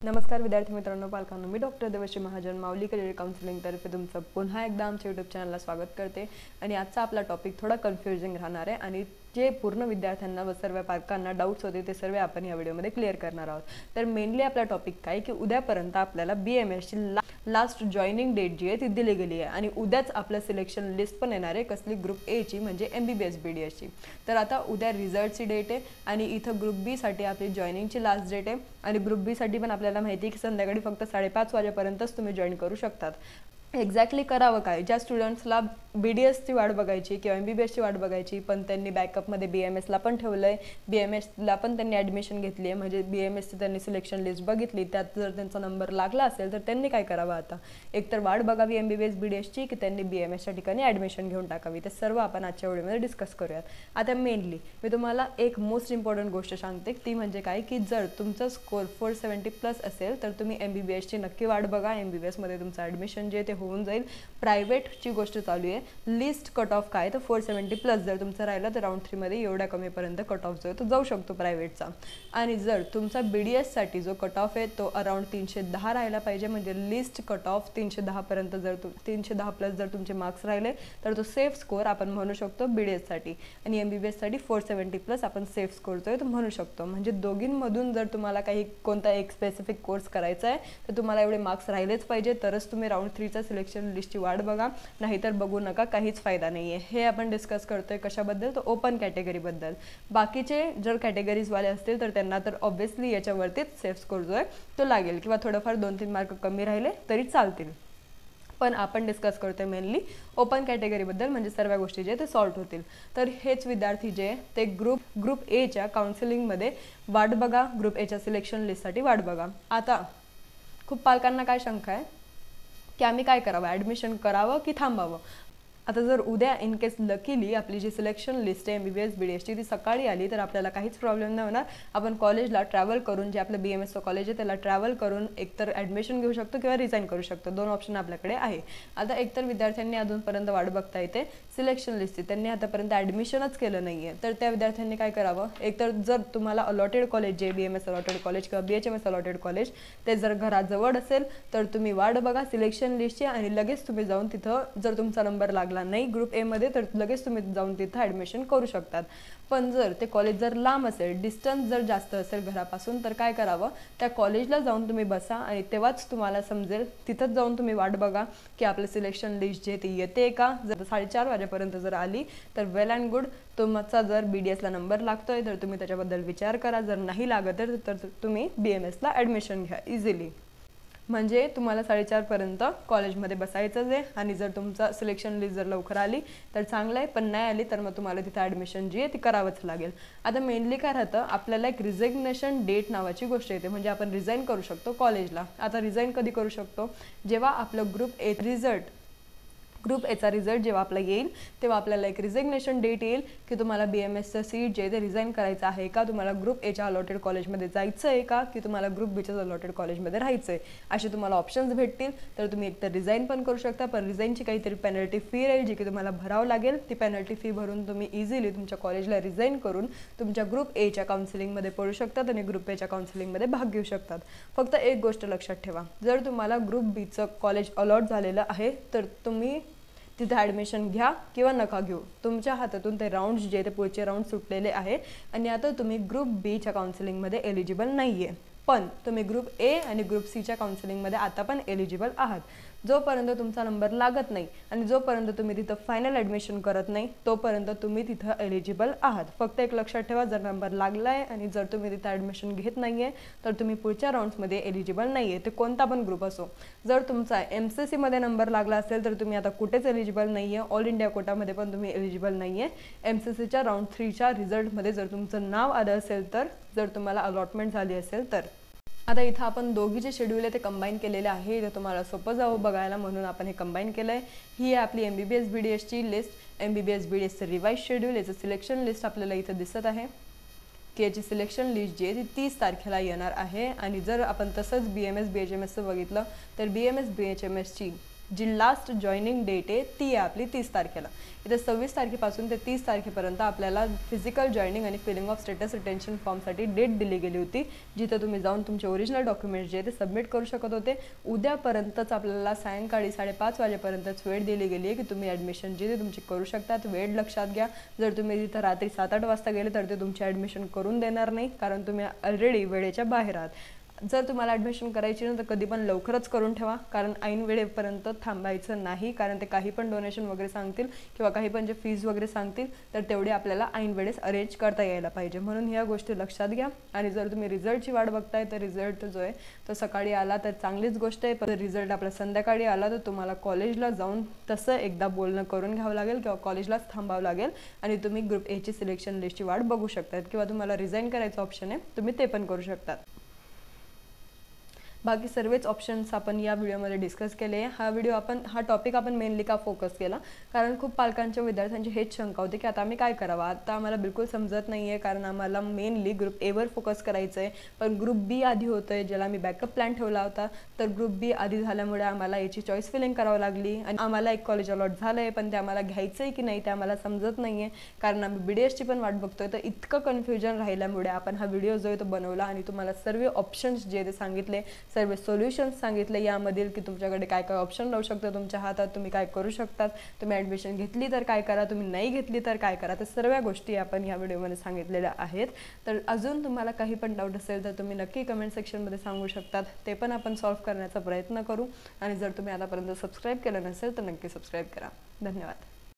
नमस्कार विद्यार्थी मित्रांनो, पालकांनो, मी डॉक्टर देवश्री महाजन माऊली करिअर काउन्सिलिंग तर्फे तुमचं पुन्हा एकदा आमच्या यूट्यूब चॅनलला स्वागत करते। आणि आजचा आपला टॉपिक थोडा कन्फ्युजिंग राहणार आहे आणि जे पूर्ण विद्यार्थ्यांना व सर्व पालकांना डाउट्स होते ते सर्व आपण या व्हिडिओमध्ये क्लिअर करणार आहोत। तर मेनली आपला टॉपिक काय की उद्यापर्यंत आपल्याला BMS ची लास्ट जॉइनिंग डेट जी आहे ती दिली गेली आहे आणि उद्याच आपलं सिलेक्शन लिस्ट पण येणार आहे कसली ग्रुप ए ची म्हणजे MBBS BDS ची। तर आता उद्या रिझल्टची डेट आहे आणि इथं ग्रुप बी साठी आपली जॉइनिंगची लास्ट डेट आहे आणि ग्रुप बी साठी पण आपल्याला माहिती आहे की संध्याकाळी फक्त 5:30 वाजेपर्यंतच तुम्ही जॉइन करू शकतात। एक्झॅक्टली करावं काय? ज्या स्टुडंट्सला BDS ची वाट बघायची किंवा MBBS ची वाट बघायची पण त्यांनी बॅकअपमध्ये BMS ला पण ठेवलंय, BMS ला पण त्यांनी ॲडमिशन घेतली आहे, म्हणजे BMS ची त्यांनी सिलेक्शन लिस्ट बघितली, त्यात जर त्यांचा नंबर लागला असेल तर त्यांनी काय करावं? आता एकतर वाट बघावी MBBS BDS ची की त्यांनी BMS च्या ठिकाणी ॲडमिशन घेऊन टाकावी। ते सर्व आपण आजच्या व्हिडिओमध्ये डिस्कस करूयात। आता मेनली मी तुम्हाला एक मोस्ट इम्पॉर्टंट गोष्ट सांगते, ती म्हणजे काय की जर तुमचा स्कोर 470+ असेल तर तुम्ही MBBS ची नक्की वाट बघा। MBBS मध्ये तुमचं ॲडमिशन जे ते होऊन जाईल। प्रायव्हेटची गोष्ट चालू आहे, लिस्ट कट ऑफ काय तर 470+ जर तुमचं राहिलं तर राऊंड 3 मध्ये एवढ्या कमीपर्यंत कट ऑफ जो आहे तो जाऊ शकतो प्रायव्हेटचा। आणि जर तुमचा BDS साठी जो कट ऑफ आहे तो अराउंड 310 राहायला पाहिजे, म्हणजे लिस्ट कट ऑफ 310 पर्यंत जर 310+ जर तुमचे मार्क्स राहिले तर तो सेफ स्कोर आपण म्हणू शकतो BDS साठी। आणि MBBS साठी 470+ आपण सेफ स्कोर जो आहे तो म्हणू शकतो। म्हणजे दोघींमधून जर तुम्हाला काही कोणता एक स्पेसिफिक कोर्स करायचा आहे तर तुम्हाला एवढे मार्क्स राहिलेच पाहिजे तरच तुम्ही राऊंड 3 चा सिलेक्शन लिस्टची वाट बघा, नाहीतर बघू नका, काहीच फायदा नाहीये। हे आपण डिस्कस करतोय कशाबद्दल? तर ओपन कॅटेगरी बद्दल। बाकीचे जर कॅटेगरीज वाले असतील तर त्यांना तर ऑब्वियसली याच्यावरतीच सेफ स्कोर जो आहे तो लागेल किंवा थोडंफार 2-3 मार्क कमी राहिले तरी चालतील। पण आपण डिस्कस करतोय मेनली ओपन कॅटेगरी बद्दल, म्हणजे सर्व गोष्टी जे ते सॉल्व होतील। तर हेच विद्यार्थी जे ते ग्रुप ए च्या काउन्सिलिंग मध्ये वाट बघा, ग्रुप ए च्या सिलेक्शन लिस्ट साठी वाट बघा। आता खूप पालकांना काय शंका आहे की आम्ही काय करावं, ॲडमिशन करावं की थांबावं? आता जर उद्या इन केस लकीली आपली जी सिलेक्शन लिस्ट आहे MBBS BDS ची ती सकाळी आली तर आपल्याला काहीच प्रॉब्लेम नाही होणार। आपण कॉलेजला ट्रॅव्हल करून, जे आपलं BMS चं कॉलेज आहे त्याला ट्रॅव्हल करून एकतर ॲडमिशन घेऊ शकतो किंवा रिझाईन करू शकतो, दोन ऑप्शन आपल्याकडे आहे। आता एकतर विद्यार्थ्यांनी अजूनपर्यंत वाट बघता येते सिलेक्शन लिस्टची, त्यांनी आतापर्यंत ॲडमिशनच केलं नाहीये, तर त्या विद्यार्थ्यांनी काय करावं? एकतर जर तुम्हाला अलॉटेड कॉलेज जे BMS अलॉटेड कॉलेज किंवा BHMS अलॉटेड कॉलेज ते जर घराजवळ असेल तर तुम्ही वाट बघा सिलेक्शन लिस्टची आणि लगेच तुम्ही जाऊन तिथं जर तुमचा नंबर लागला नाही ग्रुप ए मध्ये तर लगेच तुम्ही जाऊन तिथं ॲडमिशन करू शकतात। पण जर ते कॉलेज जर लांब असेल, डिस्टन्स जर जास्त असेल घरापासून, तर काय करावं? त्या कॉलेजला जाऊन तुम्ही बसा आणि तेव्हाच तुम्हाला समजेल, तिथंच जाऊन तुम्ही वाट बघा की आपलं सिलेक्शन लिस्ट जे ती येते का। जर 4:30 वाजेपर्यंत जर आली तर वेल अँड गुड, तुमचा जर BDS ला नंबर लागतोय तर तुम्ही त्याच्याबद्दल विचार करा, जर नाही लागत तर तुम्ही BMS ला ॲडमिशन घ्या इझिली। म्हणजे तुम्हाला 4:30 पर्यंत कॉलेजमध्ये बसायचंच आहे आणि जर तुमचा सिलेक्शन लिस्ट जर लवकर आली तर चांगलं आहे, पण नाही आली तर मग तुम्हाला तिथं ॲडमिशन जी आहे ती करावंच लागेल। आता मेनली काय राहतं, आपल्याला एक रिझिग्नेशन डेट नावाची गोष्ट येते, म्हणजे आपण रिझाईन करू शकतो कॉलेजला। आता रिझाईन कधी करू शकतो? जेव्हा आपलं ग्रुप एचा रिझल्ट जेव्हा आपला येईल तेव्हा आपल्याला एक रिझिग्नेशन डेट येईल की तुम्हाला BMSचं सीट जे ते रिझाईन करायचं आहे का, तुम्हाला ग्रुप एच्या अलॉटेड कॉलेजमध्ये जायचं आहे का की तुम्हाला ग्रुप बीच्या अलॉटेड कॉलेजमध्ये राहायचं आहे, असे तुम्हाला ऑप्शन्स भेटतील। तर तुम्ही एकतर रिझाईन पण करू शकता, पण रिझाईनची काहीतरी पेनल्टी फी राहील जी की तुम्हाला भरावं लागेल। ती पेनल्टी फी भरून तुम्ही इझिली तुमच्या कॉलेजला रिझाईन करून तुमच्या ग्रुप एच्या काउन्सिलिंगमध्ये पडू शकतात आणि ग्रुप एच्या काउन्सिलिंगमध्ये भाग घेऊ शकतात। फक्त एक गोष्ट लक्षात ठेवा, जर तुम्हाला ग्रुप बीचं कॉलेज अलॉट झालेलं आहे तर तुम्ही तिथे ॲडमिशन घ्या किंवा नका घेऊ, तुमच्या हातातून ते राऊंड्स जे ते पुढचे राऊंड सुटलेले आहे आणि आता तुम्ही ग्रुप बीच्या काउन्सिलिंगमध्ये एलिजिबल नाही आहे, पण तुम्ही ग्रुप ए आणि ग्रुप सीच्या काउन्सिलिंगमध्ये आता पण एलिजिबल आहात। जोपर्यंत तुमचा नंबर लागत नाही आणि जोपर्यंत तुम्ही तिथं फायनल ॲडमिशन करत नाही तोपर्यंत तुम्ही तिथं एलिजिबल आहात। फक्त एक लक्षात ठेवा, जर नंबर लागला आहे आणि जर तुम्ही तिथं ॲडमिशन घेत नाही आहे तर तुम्ही पुढच्या राऊंड्समध्ये एलिजिबल नाही आहे, ते कोणता पण ग्रुप असो। जर तुमचा MCC मध्ये नंबर लागला असेल तर तुम्ही आता कुठेच एलिजिबल नाही आहे, ऑल इंडिया कोटामध्ये पण तुम्ही एलिजिबल नाही आहे। MCCच्या राऊंड 3 च्या रिझल्टमध्ये जर तुमचं नाव आलं असेल तर, जर तुम्हाला अलॉटमेंट झाली असेल तर। आता इथं आपण दोघी जे शेड्यूल आहे ते कंबाईन केलेले आहे, इथं तुम्हाला सोपं जावं बघायला म्हणून आपण हे कंबाईन केलं आहे। ही आहे आपली MBBS BDS ची लिस्ट, MBBS BDS चं रिवाइज शेड्यूल, याचं सिलेक्शन लिस्ट आपल्याला इथं दिसत आहे की याची सिलेक्शन लिस्ट जी आहे ती 30 तारखेला येणार आहे। आणि जर आपण तसंच BMS BHMS चं बघितलं तर BMS BHMS ची जी लास्ट जॉईनिंग डेट आहे ती आहे आपली 30 तारखेला. इथे 26 तारखेपासून ते 30 तारखेपर्यंत आपल्याला फिजिकल जॉईनिंग आणि फिलिंग ऑफ स्टेटस रिटेन्शन फॉर्मसाठी डेट दिली गेली होती, जिथं तुम्ही जाऊन तुमचे ओरिजिनल डॉक्युमेंट्स जे ते सबमिट करू शकत होते. उद्यापर्यंतच आपल्याला सायंकाळी 5:30 वाजेपर्यंतच वेळ दिली गेली आहे की तुम्ही ॲडमिशन जे ते तुमची करू शकतात. वेळ लक्षात घ्या, जर तुम्ही तिथं रात्री 7-8 वाजता गेले तर ते तुमचे ॲडमिशन करून देणार नाही, कारण तुम्ही ऑलरेडी वेळेच्या बाहेर आहात. जर तुम्हाला ॲडमिशन करायची ना तर कधी पण लवकरच करून ठेवा, कारण ऐन वेळेपर्यंत थांबायचं नाही, कारण ते काही पण डोनेशन वगैरे सांगतील किंवा काही पण जे फीज वगैरे सांगतील तर तेवढे आपल्याला ऐन वेळेस अरेंज करता यायला पाहिजे. म्हणून ह्या गोष्टी लक्षात घ्या. आणि जर तुम्ही रिझल्टची वाट बघताय तर रिझल्ट जो आहे तो सकाळी आला तर चांगलीच गोष्ट आहे, पण रिझल्ट आपला संध्याकाळी आला तर तुम्हाला कॉलेजला जाऊन तसं एकदा बोलणं करून घ्यावं लागेल किंवा कॉलेजलाच थांबावं लागेल आणि तुम्ही ग्रुप एची सिलेक्शन लिस्टची वाट बघू शकतात किंवा तुम्हाला रिझाईन करायचं ऑप्शन आहे, तुम्ही ते पण करू शकतात. बाकी सर्वच ऑप्शन्स आपण या व्हिडिओमध्ये डिस्कस केले. हा टॉपिक आपण मेनली का फोकस केला, कारण खूप पालकांच्या विद्यार्थ्यांची हेच शंका होती की आता आम्ही काय करावं, आता आम्हाला बिलकुल समजत नाही आहे, कारण आम्हाला मेनली ग्रुप एवर फोकस करायचं आहे, पण ग्रुप बी आधी होतं आहे, ज्याला मी बॅकअप प्लॅन ठेवला होता. तर ग्रुप बी आधी झाल्यामुळे आम्हाला याची चॉईस फिलिंग करावं लागली आणि आम्हाला एक कॉलेज अलॉट झालं आहे, पण ते आम्हाला घ्यायचं आहे की नाही ते आम्हाला समजत नाही आहे, कारण आम्ही BDSची पण वाट बघतो आहे. तर इतकं कन्फ्युजन राहिल्यामुळे आपण हा व्हिडिओ जो आहे तो बनवला आणि तुम्हाला सर्व ऑप्शन्स जे ते सांगितले, सर्व सोल्युशन्स सांगितले यामधील की तुमच्याकडे काय काय ऑप्शन राहू शकतं, तुमच्या हातात तुम्ही काय करू शकतात, तुम्ही ॲडमिशन घेतली तर काय करा, तुम्ही नाही घेतली तर काय करा. तर सर्व गोष्टी आपण या व्हिडिओमध्ये सांगितलेल्या आहेत. तर अजून तुम्हाला काही पण डाऊट असेल तर तुम्ही नक्की कमेंट सेक्शनमध्ये सांगू शकतात, ते पण आपण सॉल्व्ह करण्याचा प्रयत्न करू. आणि जर तुम्ही आतापर्यंत सबस्क्राईब केलं नसेल तर नक्की सबस्क्राईब करा. धन्यवाद.